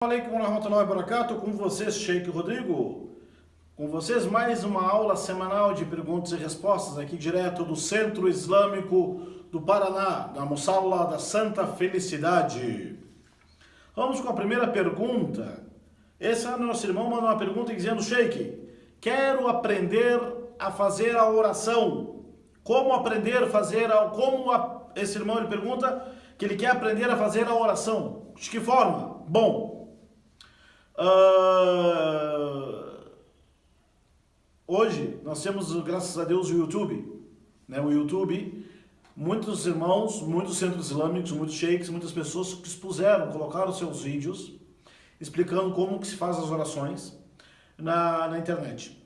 Alaikum warahmatullahi wabarakatuh, com vocês, Sheikh Rodrigo. Com vocês, mais uma aula semanal de perguntas e respostas, aqui direto do Centro Islâmico do Paraná, da Mussala da Santa Felicidade. Vamos com a primeira pergunta. Esse nosso irmão mandou uma pergunta dizendo: Sheikh, quero aprender a fazer a oração. Como aprender a fazer a... Esse irmão ele pergunta que ele quer aprender a fazer a oração. De que forma? Bom... Hoje nós temos, graças a Deus, o YouTube, né? O YouTube, muitos irmãos, muitos centros islâmicos, muitos sheiks, muitas pessoas que expuseram, colocaram seus vídeos explicando como que se faz as orações na internet.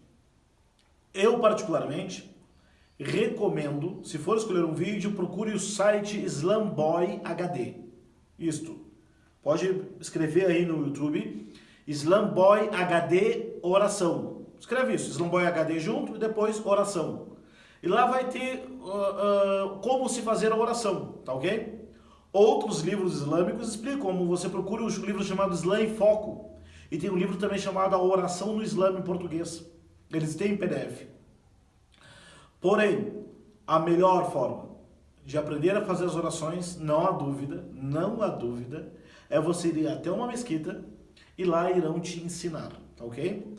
Eu, particularmente, recomendo, se for escolher um vídeo, procure o site Islamboy HD. Isto, pode escrever aí no YouTube, Islamboy HD oração. Escreve isso, Islamboy HD junto e depois oração. E lá vai ter como se fazer a oração, tá ok? Outros livros islâmicos explicam como você procura um livro chamado Islã em Foco. E tem um livro também chamado A Oração no Islã em português. Eles têm em PDF. Porém, a melhor forma de aprender a fazer as orações, não há dúvida, é você ir até uma mesquita e lá irão te ensinar, tá ok?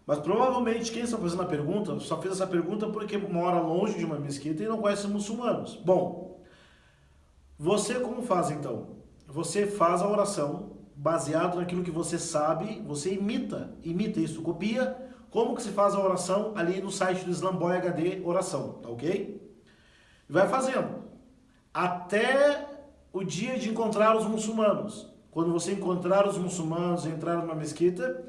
Mas provavelmente quem está fazendo a pergunta só fez essa pergunta porque mora longe de uma mesquita e não conhece muçulmanos. Bom, você como faz então? Você faz a oração baseado naquilo que você sabe, você imita isso, copia como que se faz a oração ali no site do Islamboy HD oração, tá ok? E vai fazendo até o dia de encontrar os muçulmanos. Quando você encontrar os muçulmanos e entrar numa mesquita,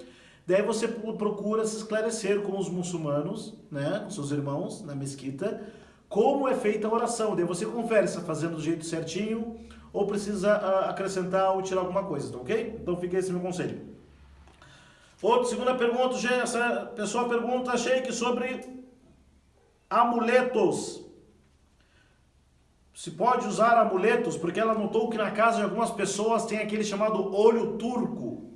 daí você procura se esclarecer com os muçulmanos, né, com seus irmãos na mesquita, como é feita a oração. Daí você confere se está fazendo do jeito certinho ou precisa acrescentar ou tirar alguma coisa, tá ok? Então fica esse meu conselho. Segunda pergunta, essa pessoa pergunta, Sheikh, sobre amuletos. Se pode usar amuletos, porque ela notou que na casa de algumas pessoas tem aquele chamado olho turco,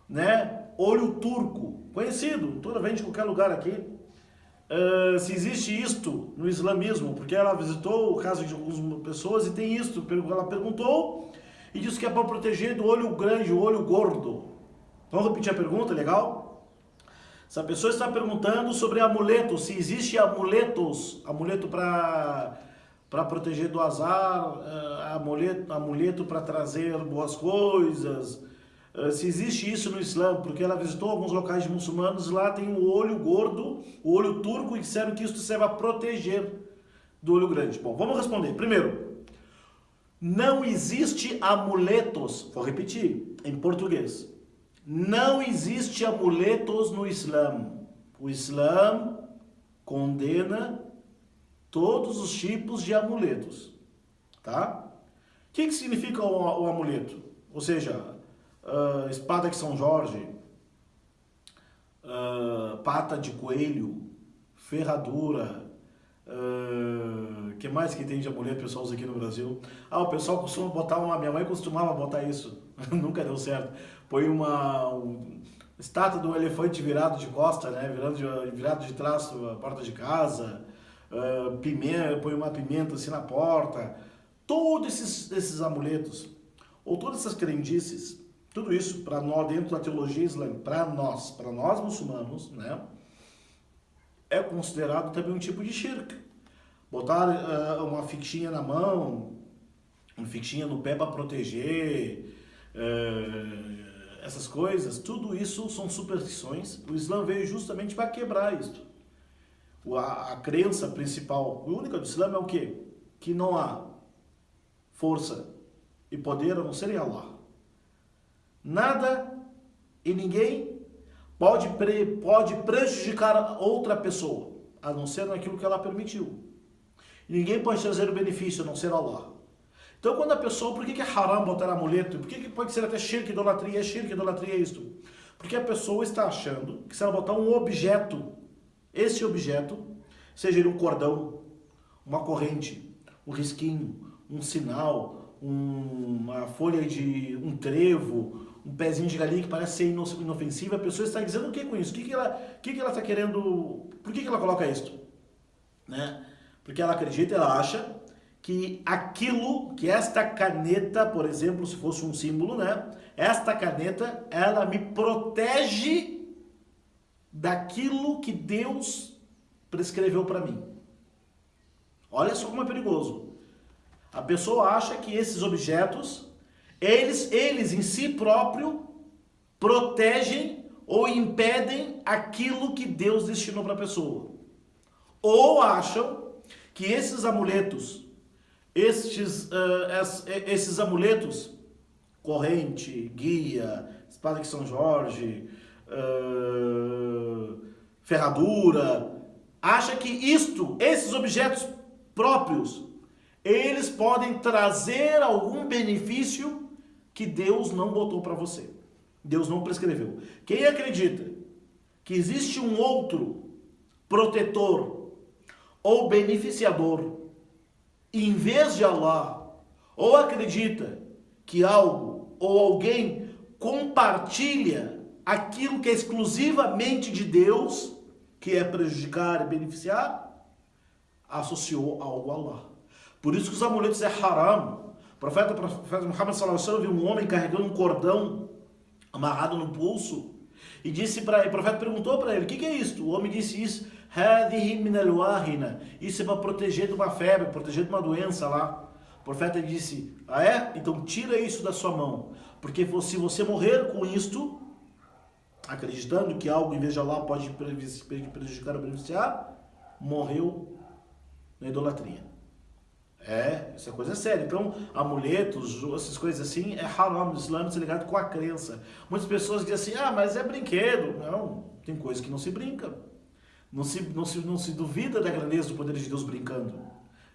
né? Olho turco, conhecido, toda vende em qualquer lugar aqui. Se existe isto no islamismo, porque ela visitou o caso de algumas pessoas e tem isto, ela perguntou e disse que é para proteger do olho grande, o olho gordo. Vamos repetir a pergunta, legal? Essa pessoa está perguntando sobre amuletos, se existe amuleto para proteger do azar, amuleto para trazer boas coisas, se existe isso no Islã, porque ela visitou alguns locais de muçulmanos e lá tem o olho gordo, o olho turco, e disseram que isso serve a proteger do olho grande. Bom, vamos responder. Primeiro, não existe amuletos, vou repetir, em português. Não existe amuletos no Islã. O Islã condena todos os tipos de amuletos, tá? O que significa o amuleto? Ou seja, espada de São Jorge, pata de coelho, ferradura, que mais que tem de amuleto que o pessoal usa aqui no Brasil? O pessoal costuma botar minha mãe costumava botar isso, nunca deu certo. Põe uma estátua de um elefante virado de costa, né? Virado de trás a porta de casa, põe uma pimenta assim na porta. Todos esses amuletos, ou todas essas crendices, tudo isso para nós, dentro da teologia islâmica, para nós muçulmanos, né? É considerado também um tipo de shirk. Botar uma fichinha na mão, uma fichinha no pé para proteger, essas coisas, tudo isso são superstições. O Islã veio justamente para quebrar isso. A crença principal, a única do Islã é o quê? Que não há força e poder a não ser em Allah. Nada e ninguém pode prejudicar outra pessoa, a não ser naquilo que ela permitiu. E ninguém pode trazer o benefício a não ser Allah. Então quando a pessoa, por que é haram botar amuleto? Por que pode ser até shirk, idolatria? Idolatria é isto. Porque a pessoa está achando que se ela botar um objeto, esse objeto, seja ele um cordão, uma corrente, um risquinho, um sinal, uma folha de um trevo, um pezinho de galinha que parece ser inofensivo, a pessoa está dizendo o que com isso? O que ela está querendo, por que ela coloca isso? Né? Porque ela acredita, ela acha que aquilo, que esta caneta, por exemplo, se fosse um símbolo, né? Esta caneta, ela me protege daquilo que Deus prescreveu para mim. Olha só como é perigoso. A pessoa acha que esses objetos, eles em si próprio protegem ou impedem aquilo que Deus destinou para a pessoa. Ou acham que esses amuletos, esses amuletos, corrente, guia, espada de São Jorge, ferradura, acha que esses objetos próprios, eles podem trazer algum benefício que Deus não botou para você. Deus não prescreveu. Quem acredita que existe um outro protetor ou beneficiador em vez de Allah, ou acredita que algo ou alguém compartilha aquilo que é exclusivamente de Deus, que é prejudicar e beneficiar, associou algo a Allah. Por isso que os amuletos é haram. O profeta Muhammad sallallahu alaihi wasallam viu um homem carregando um cordão amarrado no pulso e disse para ele, o profeta perguntou para ele, o que é isso? O homem disse isso, isso é para proteger de uma febre, proteger de uma doença lá. O profeta disse, então tira isso da sua mão, porque se você morrer com isto, acreditando que algo em vez de Allah pode prejudicar ou beneficiar, morreu na idolatria. Isso é coisa séria. Então, amuletos, essas coisas assim, é haram no Islã, isso é ligado com a crença. Muitas pessoas dizem assim, mas é brinquedo. Não, tem coisa que não se brinca. Não se duvida da grandeza do poder de Deus brincando.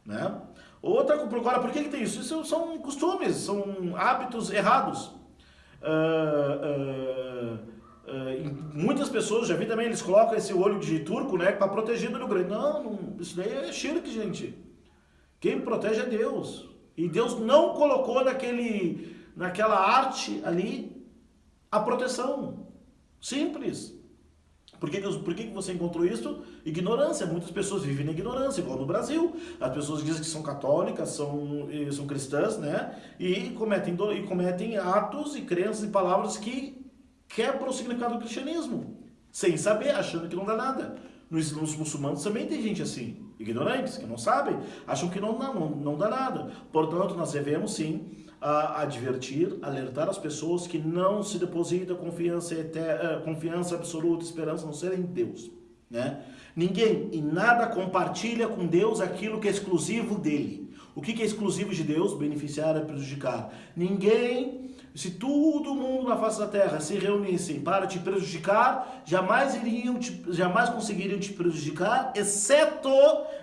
Né? Agora, por que tem isso? Isso são costumes, são hábitos errados. Muitas pessoas, já vi também, eles colocam esse olho de turco, né, para proteger do olho grande. Não, isso daí é shirk, gente. Quem protege é Deus. E Deus não colocou naquela arte ali a proteção. Simples. Por que você encontrou isso? Ignorância. Muitas pessoas vivem na ignorância, igual no Brasil. As pessoas dizem que são católicas, são cristãs, né? E cometem atos e crenças e palavras que quebram o significado do cristianismo. Sem saber, achando que não dá nada. Nos muçulmanos também tem gente assim, ignorantes, que não sabem, acham que não dá nada. Portanto, nós devemos sim advertir, alertar as pessoas que não se deposita confiança absoluta, esperança, não ser em Deus. Né? Ninguém e nada compartilha com Deus aquilo que é exclusivo dele. O que é exclusivo de Deus? Beneficiar e prejudicar. Ninguém, se todo mundo na face da terra se reunissem para te prejudicar, jamais conseguiriam te prejudicar, exceto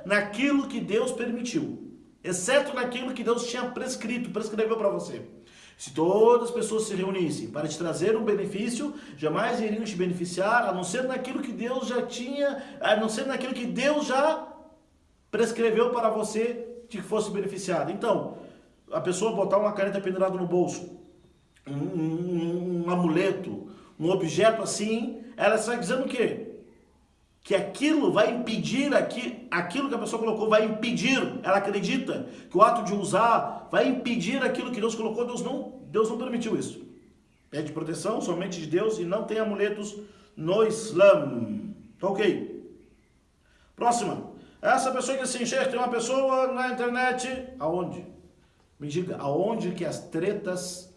naquilo que Deus permitiu. Exceto naquilo que Deus tinha prescreveu para você. Se todas as pessoas se reunissem para te trazer um benefício, jamais iriam te beneficiar, a não ser naquilo que Deus já prescreveu para você que fosse beneficiado. Então, a pessoa botar uma caneta pendurada no bolso, um amuleto, um objeto assim, ela está dizendo o quê? Que aquilo vai impedir, aquilo que a pessoa colocou vai impedir, ela acredita que o ato de usar vai impedir aquilo que Deus colocou. Deus não permitiu isso. Pede proteção somente de Deus e não tem amuletos no Islã. Tá ok? Próxima. Essa pessoa que assim, tem uma pessoa na internet, aonde? Me diga, aonde que as tretas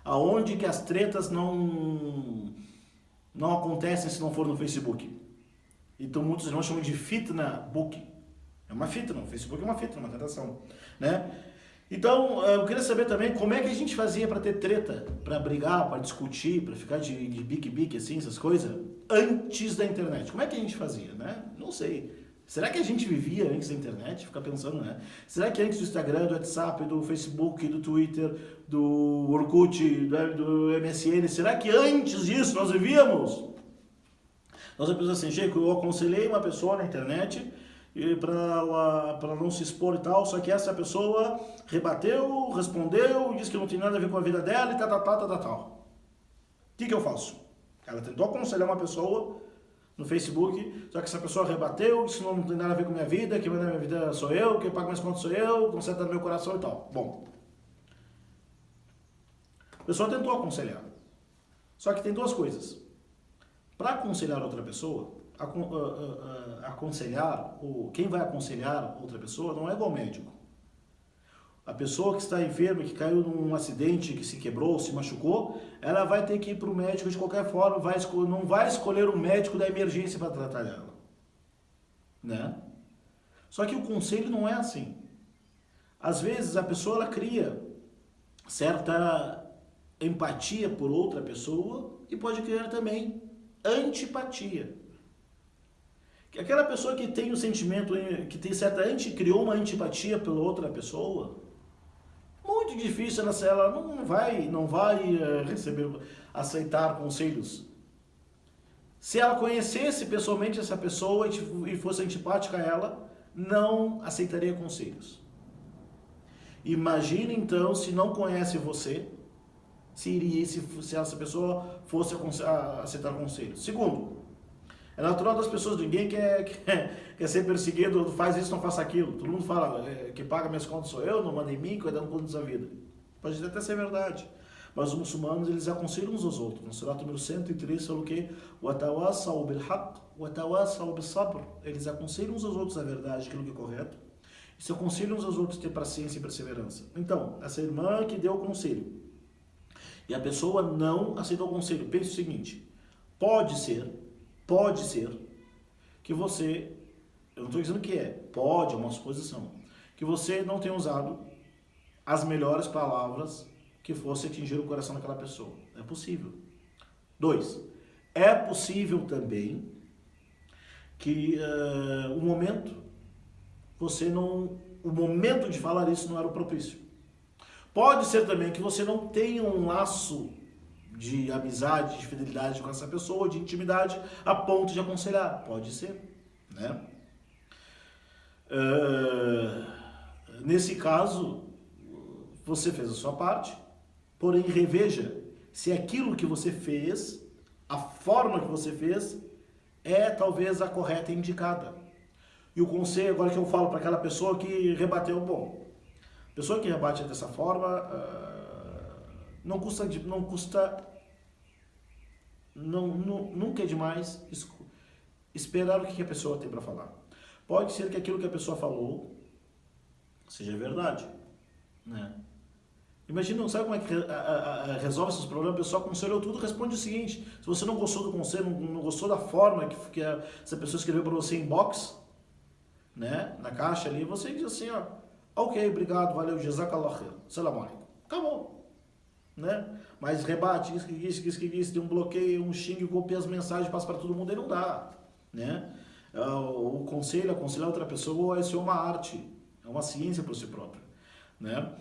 não acontecem se não for no Facebook? Então muitos irmãos chamam de fitna book. É uma fitna, o Facebook é uma fitna, uma tentação, né? Então, eu queria saber também como é que a gente fazia para ter treta, para brigar, para discutir, para ficar de bique-bique, assim, essas coisas, antes da internet. Como é que a gente fazia, né? Não sei. Será que a gente vivia antes da internet? Fica pensando, né? Será que antes do Instagram, do WhatsApp, do Facebook, do Twitter, do Orkut, do MSN, será que antes disso nós vivíamos? Nós pensamos assim, Chico, eu aconselhei uma pessoa na internet para não se expor e tal, só que essa pessoa rebateu, respondeu, disse que não tem nada a ver com a vida dela e tal. O que eu faço? Ela tentou aconselhar uma pessoa no Facebook, só que essa pessoa rebateu, disse que não tem nada a ver com a minha vida, que minha vida sou eu, que paga minhas contas sou eu, não senta no meu coração e tal. Bom, a pessoa tentou aconselhar, só que tem duas coisas. Para aconselhar outra pessoa, quem vai aconselhar outra pessoa não é igual médico. A pessoa que está enferma, que caiu num acidente, que se quebrou, se machucou, ela vai ter que ir para o médico de qualquer forma, não vai escolher o médico da emergência para tratar ela. Né? Só que o conselho não é assim. Às vezes a pessoa ela cria certa empatia por outra pessoa e pode criar também antipatia. Aquela pessoa que tem o sentimento, que tem criou uma antipatia pela outra pessoa, muito difícil ela não vai aceitar conselhos. Se ela conhecesse pessoalmente essa pessoa e fosse antipática a ela, não aceitaria conselhos. Imagine então se não conhece você, se essa pessoa fosse aceitar conselhos. Segundo, é natural das pessoas, ninguém quer ser perseguido, faz isso, não faça aquilo. Todo mundo fala, que paga minhas contas sou eu, não manda em mim, cuidando contas da vida. Pode até ser verdade. Mas os muçulmanos, eles aconselham uns aos outros. No Surat número 103, falou que وَتَوَاصَوْا بِالْحَقِّ وَتَوَاصَوْا بِالصَّبْرِ. Eles aconselham uns aos outros a verdade, aquilo que é correto. E se aconselham uns aos outros ter paciência e perseverança. Então, essa irmã que deu o conselho, e a pessoa não aceitou o conselho. Pense o seguinte, pode ser que você, eu não estou dizendo que pode, é uma suposição, que você não tenha usado as melhores palavras que fosse atingir o coração daquela pessoa. É possível. 2. É possível também que o momento de falar isso não era o propício. Pode ser também que você não tenha um laço de amizade, de fidelidade com essa pessoa, de intimidade, a ponto de aconselhar. Pode ser, né? Nesse caso, você fez a sua parte, porém reveja se aquilo que você fez, a forma que você fez, é talvez a correta e indicada. E o conselho, agora que eu falo para aquela pessoa que rebateu, bom, a pessoa que rebate dessa forma, nunca é demais esperar o que a pessoa tem para falar. Pode ser que aquilo que a pessoa falou seja verdade, né? Imagina, sabe como é que resolve esses problemas? A pessoa aconselhou tudo, responde o seguinte: se você não gostou do conselho, não gostou da forma que essa pessoa escreveu para você em box, né, na caixa ali, você diz assim, ó, ok, obrigado, valeu, jazakallah khair, salam alaikum. Acabou. Né? Mas rebate, isso, tem um bloqueio, um xingue, copia as mensagens, passa para todo mundo, aí não dá. Né? O conselho, aconselhar outra pessoa, isso é uma arte, é uma ciência por si próprio. Né?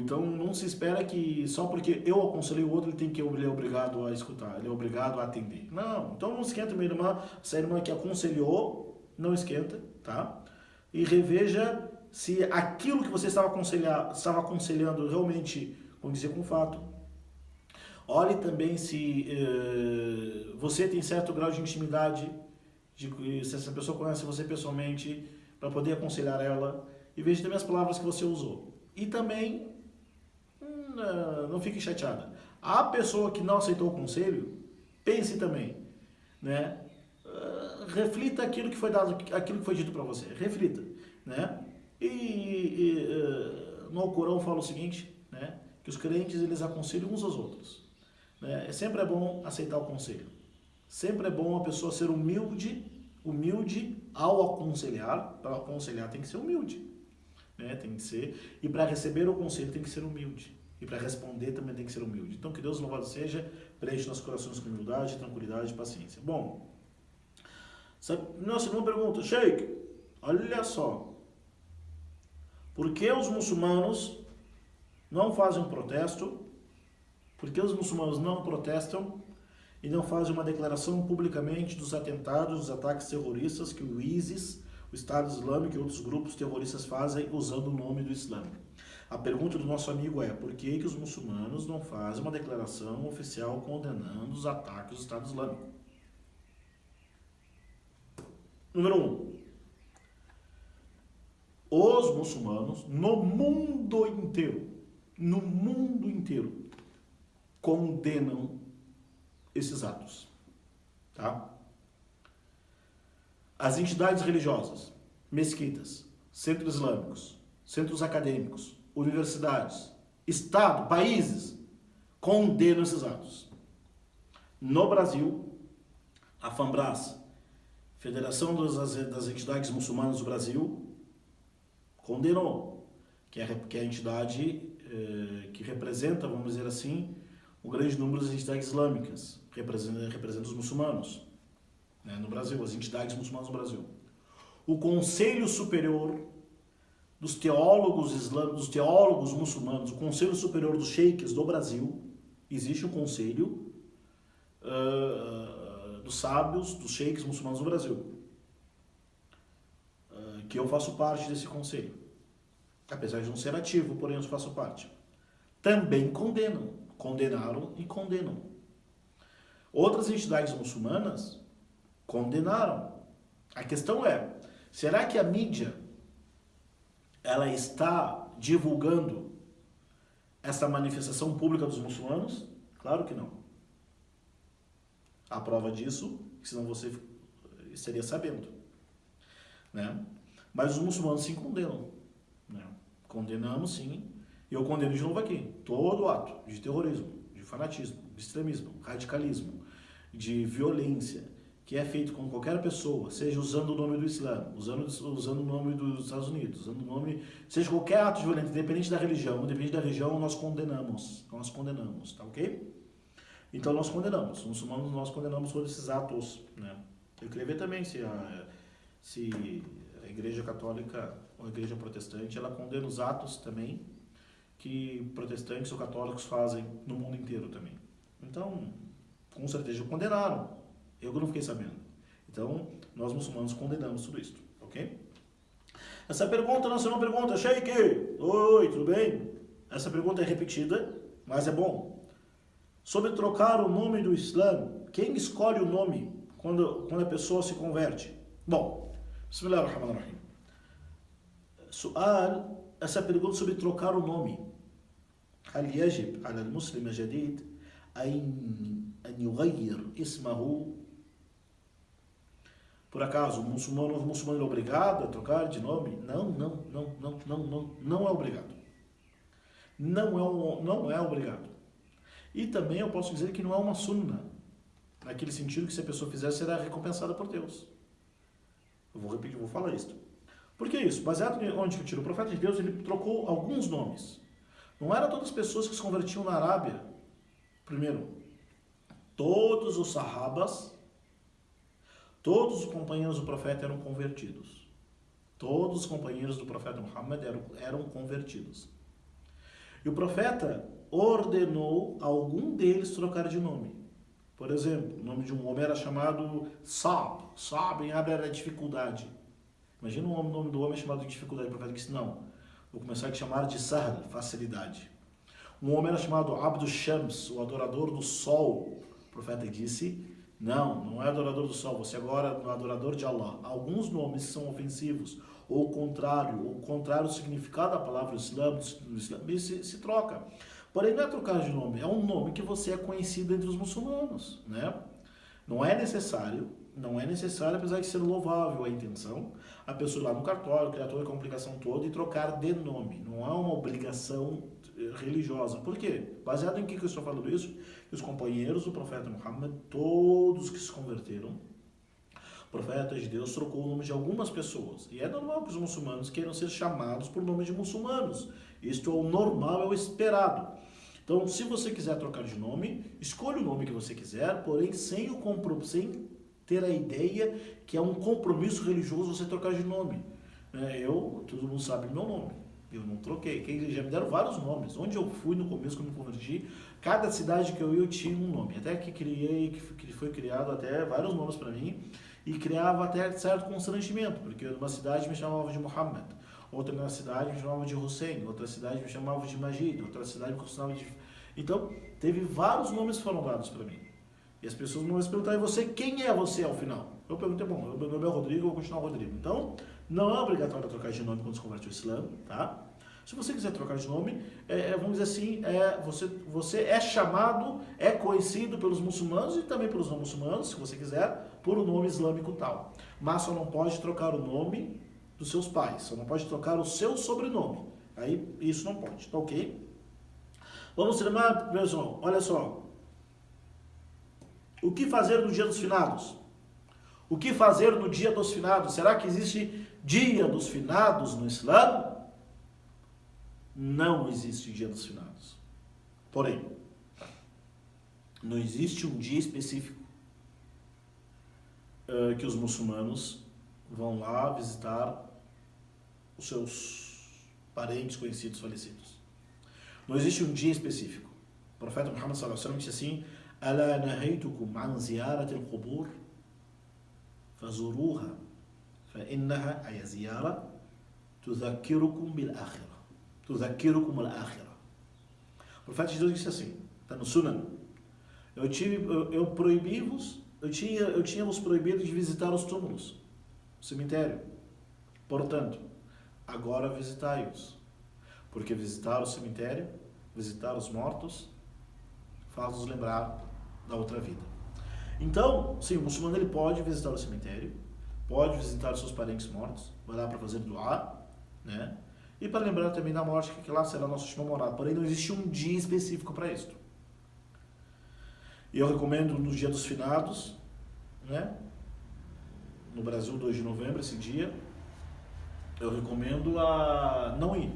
Então não se espera que só porque eu aconselhei o outro ele é obrigado a escutar, ele é obrigado a atender. Não, então não esquenta, minha irmã, essa irmã que aconselhou, não esquenta, tá? E reveja se aquilo que você estava aconselhando realmente condizer com o fato. Olhe também se você tem certo grau de intimidade, se essa pessoa conhece você pessoalmente, para poder aconselhar ela, e veja também as palavras que você usou. E também, não fique chateada. A pessoa que não aceitou o conselho, pense também, né? Reflita aquilo que foi dito para você. Reflita, né? No Alcorão fala o seguinte, né? Que os crentes eles aconselham uns aos outros. Né? Sempre é bom aceitar o conselho. Sempre é bom a pessoa ser humilde ao aconselhar. Para aconselhar tem que ser humilde. Né? Tem que ser. E para receber o conselho tem que ser humilde. E para responder também tem que ser humilde. Então que Deus louvado seja, preenche nossos corações com humildade, tranquilidade e paciência. Bom, nossa irmã pergunta, Sheikh, olha só, por que os muçulmanos não fazem um protesto? Por que os muçulmanos não protestam e não fazem uma declaração publicamente dos atentados, dos ataques terroristas que o ISIS, o Estado Islâmico e outros grupos terroristas fazem usando o nome do Islã. A pergunta do nosso amigo é: por que os muçulmanos não fazem uma declaração oficial condenando os ataques do Estado Islâmico? Número 1. Os muçulmanos no mundo inteiro, condenam esses atos. Tá? As entidades religiosas, mesquitas, centros islâmicos, centros acadêmicos, universidades, Estado, países, condenam esses atos. No Brasil, a FAMBRAS, Federação das Entidades Muçulmanas do Brasil, condenou, que é a entidade que representa, vamos dizer assim, o grande número das entidades islâmicas, representa os muçulmanos, né, no Brasil, as entidades muçulmanas no Brasil. O Conselho Superior dos Teólogos Islâmicos, dos Teólogos Muçulmanos, o Conselho Superior dos Sheiks do Brasil, existe um conselho dos sábios, dos sheiks muçulmanos do Brasil, que eu faço parte desse conselho, apesar de não ser ativo, porém eu faço parte. Também condenaram e condenam. Outras entidades muçulmanas condenaram. A questão é, será que a mídia ela está divulgando essa manifestação pública dos muçulmanos? Claro que não. A prova disso, senão você estaria sabendo, né? Mas os muçulmanos sim condenam, né? Condenamos sim, e eu condeno de novo aqui, todo ato de terrorismo, de fanatismo, de extremismo, radicalismo, de violência, que é feito com qualquer pessoa, seja usando o nome do Islã, usando o nome dos Estados Unidos, usando o nome, seja qualquer ato de violência, independente da religião, nós condenamos, tá ok? Então nós condenamos, os muçulmanos nós condenamos todos esses atos, né? Eu queria ver também se a Igreja Católica ou a Igreja Protestante, ela condena os atos também que protestantes ou católicos fazem no mundo inteiro também. Então, com certeza condenaram. Eu que não fiquei sabendo. Então, nós muçulmanos condenamos tudo isso, ok? Essa pergunta não é uma pergunta, Sheikh! Oi, tudo bem? Essa pergunta é repetida, mas é bom. Sobre trocar o nome do Islã, quem escolhe o nome quando a pessoa se converte? Bom, Bismillahirrahmanirrahim. Essa pergunta sobre trocar o nome. هل يجب على المسلم الجديد أن يغير اسمه? Por acaso, o muçulmano é obrigado a trocar de nome? Não é obrigado. Não é obrigado. E também eu posso dizer que não é uma sunna, naquele sentido que se a pessoa fizer, será recompensada por Deus. Eu vou repetir, vou falar isso. Por que isso? Baseado em onde eu tiro o profeta de Deus, ele trocou alguns nomes. Não eram todas as pessoas que se convertiam na Arábia. Primeiro, todos os sahabas, todos os companheiros do profeta eram convertidos. Todos os companheiros do profeta Muhammad eram convertidos. E o profeta ordenou algum deles trocar de nome. Por exemplo, o nome de um homem era chamado Sa'b. Sa'b em árabe era dificuldade. Imagina o nome do homem chamado de dificuldade. O profeta disse, não, vou começar a chamar de Sahl, facilidade. Um homem era chamado Abdu Shams, o adorador do sol. O profeta disse, não é adorador do sol, você agora é adorador de Allah. Alguns nomes são ofensivos, ou o contrário do significado da palavra Islam se troca. Porém, não é trocar de nome, é um nome que você é conhecido entre os muçulmanos, né? Não é necessário, apesar de ser louvável a intenção, a pessoa ir lá no cartório, criar toda a complicação toda e trocar de nome. Não é uma obrigação religiosa. Por quê? Baseado em que eu estou falando isso? Que os companheiros do profeta Muhammad, todos que se converteram, o profeta de Deus trocou o nome de algumas pessoas. E é normal que os muçulmanos queiram ser chamados por nome de muçulmanos. Isto é o normal, é o esperado. Então, se você quiser trocar de nome, escolha o nome que você quiser, porém sem ter a ideia que é um compromisso religioso você trocar de nome. Todo mundo sabe meu nome. Eu não troquei. Já me deram vários nomes. Onde eu fui no começo, quando me converti, cada cidade que eu ia eu tinha um nome. Até que foi criado até vários nomes para mim. e criava até certo constrangimento, porque numa cidade me chamavam de Muhammad, outra na cidade me chamava de Hussein, outra cidade me chamava de Majid, outra cidade me chamava de... Então, teve vários nomes que foram dados para mim. E as pessoas vão se perguntar, e você, quem é você ao final? Eu perguntei, bom, meu nome é Rodrigo, eu vou continuar Rodrigo. Então, não é obrigatório trocar de nome quando se converte ao Islã, tá? Se você quiser trocar de nome, vamos dizer assim, você é chamado, é conhecido pelos muçulmanos e também pelos não muçulmanos, se você quiser, por um nome islâmico tal. Mas só não pode trocar o nome dos seus pais, só não pode trocar o seu sobrenome. Aí, isso não pode, tá ok? Vamos terminar, pessoal, olha só. O que fazer no dia dos finados? O que fazer no dia dos finados? Será que existe dia dos finados no Islã? Não existe dia dos finados. Porém, não existe um dia específico que os muçulmanos vão lá visitar os seus parentes conhecidos falecidos. Não existe um dia específico. O profeta Muhammad sallallahu alaihi wasallam disse assim: "Ala nahaytukum an ziyarat al-qubur fazuruha fa innaha ay ziyara tudhakkirukum bil akhirah." Tudhakkirukum al-akhirah. O profeta de Deus disse assim, está no Sunan: eu tinha vos proibido de visitar os túmulos, o cemitério. Portanto, agora visitai-os, porque visitar o cemitério, visitar os mortos, faz-nos lembrar da outra vida. Então, sim, o muçulmano ele pode visitar o cemitério, pode visitar os seus parentes mortos, vai lá para fazer duá, né? E para lembrar também da morte, que lá será a nossa última morada. Porém, não existe um dia específico para isso. E eu recomendo no dia dos finados, né? No Brasil, 2 de novembro, esse dia, eu recomendo a não ir,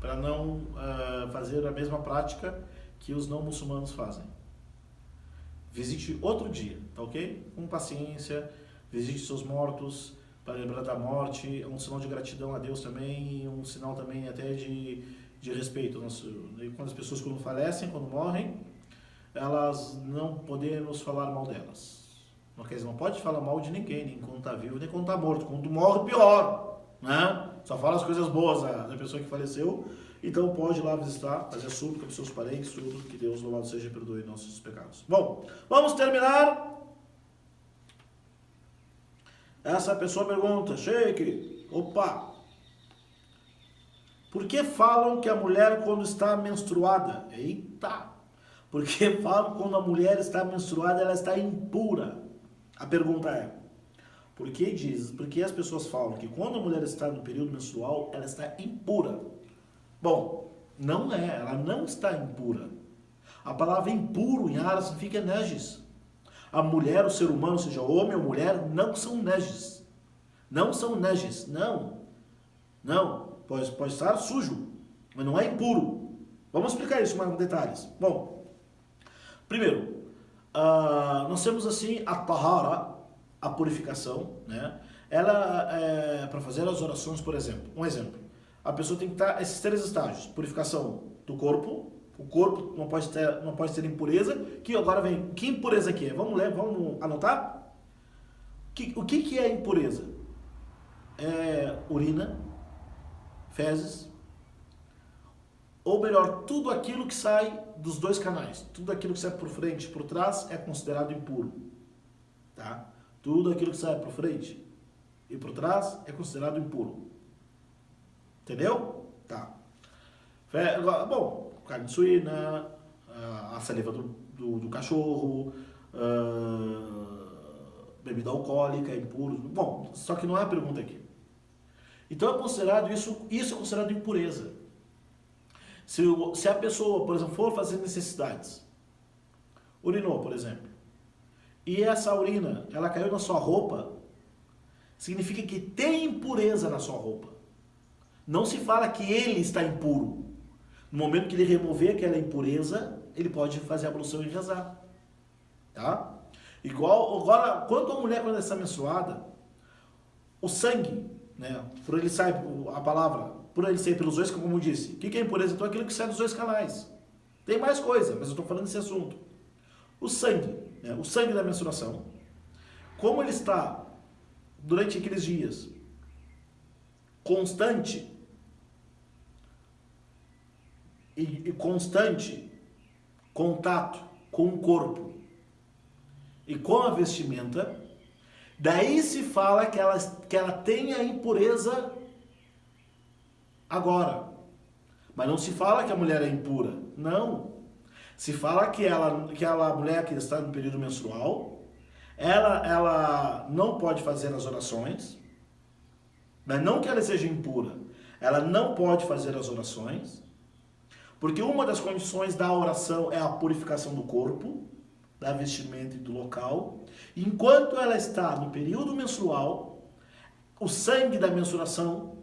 para não fazer a mesma prática que os não muçulmanos fazem. Visite outro dia, tá ok? Com paciência, visite seus mortos, para lembrar da morte, é um sinal de gratidão a Deus também, um sinal também até de respeito. Quando as pessoas quando falecem, quando morrem, elas não podemos falar mal delas. Não pode falar mal de ninguém, nem quando está vivo, nem quando está morto. Quando morre, pior, né? Só fala as coisas boas da pessoa que faleceu. Então pode ir lá visitar, fazer súplica para os seus parentes, tudo, que Deus, louvado seja, perdoe nossos pecados. Bom, vamos terminar. Essa pessoa pergunta, Sheikh, opa, por que falam que a mulher quando está menstruada, eita, por que falam que quando a mulher está menstruada ela está impura? A pergunta é, por que as pessoas falam que quando a mulher está no período menstrual ela está impura? Bom, não é, ela não está impura. A palavra impuro em árabe significa najis. A mulher, o ser humano, seja homem ou mulher, não são najis. Não são najis, não. Não, pode estar sujo, mas não é impuro. Vamos explicar isso com detalhes. Bom, primeiro, nós temos assim a tahara, a purificação, né? Ela é para fazer as orações, por exemplo. Um exemplo, a pessoa tem que estar esses 3 estágios: purificação do corpo. O corpo não pode ter impureza. Que agora vem, que impureza aqui é? Vamos anotar? O que é impureza? É urina, fezes, ou melhor, tudo aquilo que sai dos 2 canais, tudo aquilo que sai por frente e por trás é considerado impuro, tá? Tudo aquilo que sai por frente e por trás é considerado impuro. Entendeu? Tá. Bom, carne de suína, a saliva do cachorro, bebida alcoólica, impuro. Bom, só que não é a pergunta aqui. Então é considerado isso é considerado impureza. Se a pessoa, por exemplo, for fazer necessidades, urinou, por exemplo, e essa urina, ela caiu na sua roupa, significa que tem impureza na sua roupa. Não se fala que ele está impuro. No momento que ele remover aquela impureza, ele pode fazer a ablução e rezar. Tá? Igual, agora, quando a mulher quando ela está menstruada, o sangue, né, por ele sair, a palavra, por ele sair pelos 2, como eu disse, o que é impureza? Então é aquilo que sai dos 2 canais. Tem mais coisa, mas eu estou falando desse assunto. O sangue, né, o sangue da menstruação, como ele está durante aqueles dias constante e constante contato com o corpo e com a vestimenta, daí se fala que ela tem a impureza agora. Mas não se fala que a mulher é impura. Não. Se fala que aquela mulher que está no período menstrual, ela não pode fazer as orações, mas não que ela seja impura. Ela não pode fazer as orações, porque uma das condições da oração é a purificação do corpo, da vestimenta e do local. Enquanto ela está no período menstrual, o sangue da menstruação,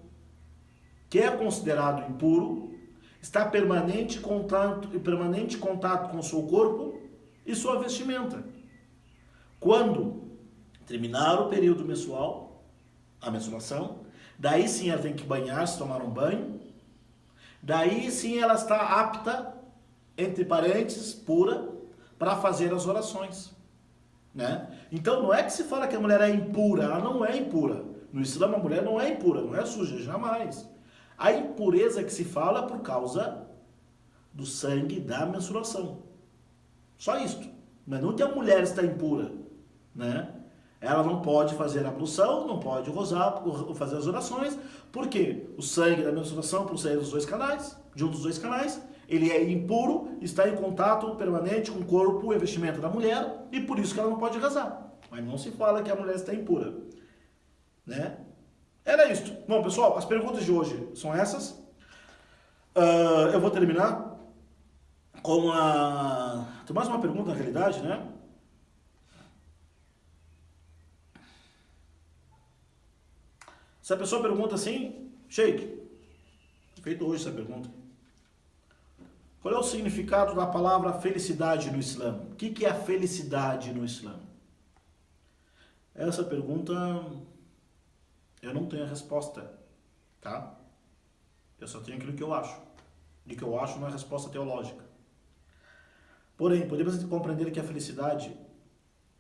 que é considerado impuro, está permanente contato com o seu corpo e sua vestimenta. Quando terminar o período menstrual, a menstruação, daí sim ela tem que banhar-se, tomar um banho, daí sim ela está apta, entre parênteses, pura, para fazer as orações, né? Então não é que se fala que a mulher é impura, ela não é impura. No Islã a mulher não é impura, não é suja, jamais. A impureza que se fala é por causa do sangue da menstruação. Só isto. Mas não que a mulher está impura, né? Ela não pode fazer a ablução, não pode fazer as orações, porque o sangue da menstruação procede dos dois canais, de um dos dois canais, ele é impuro, está em contato permanente com o corpo e vestimenta da mulher, e por isso que ela não pode rezar. Mas não se fala que a mulher está impura, né? Era isto. Bom, pessoal, as perguntas de hoje são essas. Eu vou terminar com a... Tem mais uma pergunta, na realidade, né? Se a pessoa pergunta assim, Sheikh, feito hoje essa pergunta. Qual é o significado da palavra felicidade no Islã? O que é a felicidade no Islã? Essa pergunta... eu não tenho a resposta, tá? Eu só tenho aquilo que eu acho. E que eu acho não é resposta teológica. Porém, podemos compreender que a felicidade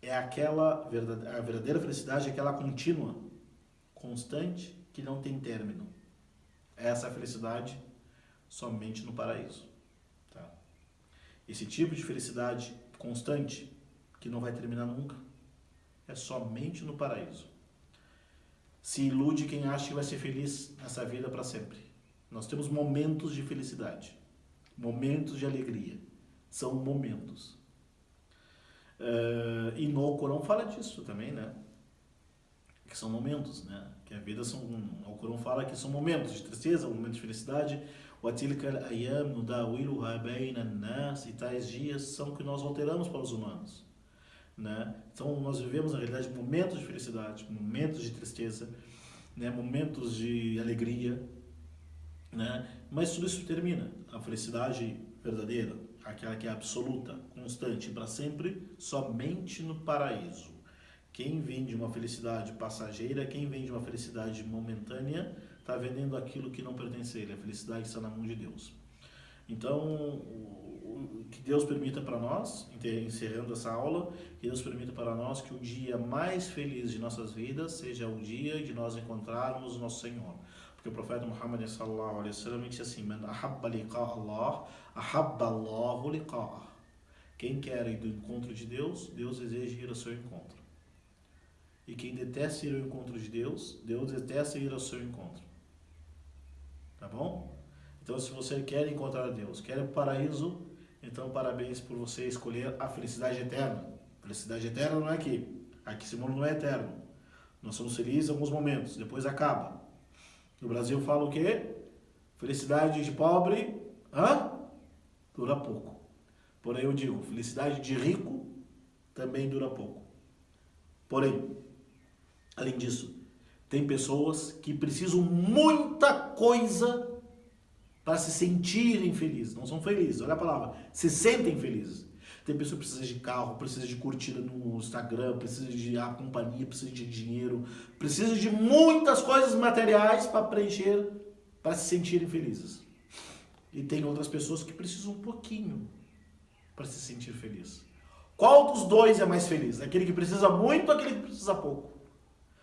é a verdadeira felicidade é aquela contínua, constante, que não tem término. Essa é a felicidade somente no paraíso, tá? Esse tipo de felicidade constante, que não vai terminar nunca, é somente no paraíso. Se ilude quem acha que vai ser feliz nessa vida para sempre. Nós temos momentos de felicidade, momentos de alegria. São momentos. E no Corão fala disso também, né? Que são momentos, né? Que a vida são... O Corão fala que são momentos de tristeza, momentos de felicidade. E tais dias são que nós alteramos para os humanos, né? Então nós vivemos na realidade momentos de felicidade, momentos de tristeza, né? Momentos de alegria, né? Mas tudo isso termina. A felicidade verdadeira, aquela que é absoluta, constante para sempre, somente no paraíso. Quem vende uma felicidade passageira, quem vende uma felicidade momentânea, está vendendo aquilo que não pertence a ele. A felicidade está na mão de Deus. Então, que Deus permita para nós, encerrando essa aula, que Deus permita para nós que o dia mais feliz de nossas vidas seja o dia de nós encontrarmos o nosso Senhor. Porque o profeta Muhammad sallallahu alaihi wasallam disse assim: "Man ahabba liqa Allah, ahabba Allahu liqa'ah." Quem quer ir do encontro de Deus, Deus deseja ir ao seu encontro. E quem detesta ir ao encontro de Deus, Deus detesta ir ao seu encontro. Tá bom? Então, se você quer encontrar Deus, quer o paraíso, então parabéns por você escolher a felicidade eterna. Felicidade eterna não é aqui. Aqui esse mundo não é eterno. Nós somos felizes em alguns momentos, depois acaba. No Brasil fala o quê? Felicidade de pobre, dura pouco. Porém eu digo, felicidade de rico também dura pouco. Porém, além disso, tem pessoas que precisam muita coisa para se sentirem felizes. Não são felizes, olha a palavra, se sentem felizes. Tem pessoa que precisa de carro, precisa de curtida no Instagram, precisa de companhia, precisa de dinheiro, precisa de muitas coisas materiais para preencher, para se sentirem felizes. E tem outras pessoas que precisam um pouquinho para se sentir feliz. Qual dos dois é mais feliz? Aquele que precisa muito ou aquele que precisa pouco?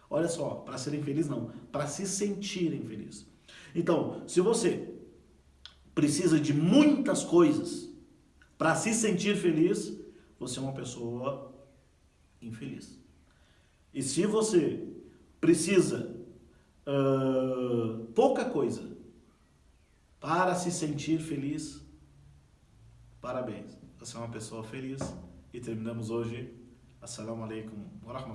Olha só, para serem felizes não, para se sentirem felizes. Então, se você precisa de muitas coisas para se sentir feliz, você é uma pessoa infeliz. E se você precisa pouca coisa para se sentir feliz, parabéns, você é uma pessoa feliz. E terminamos hoje. Assalamu alaikum wa rahmatullahi.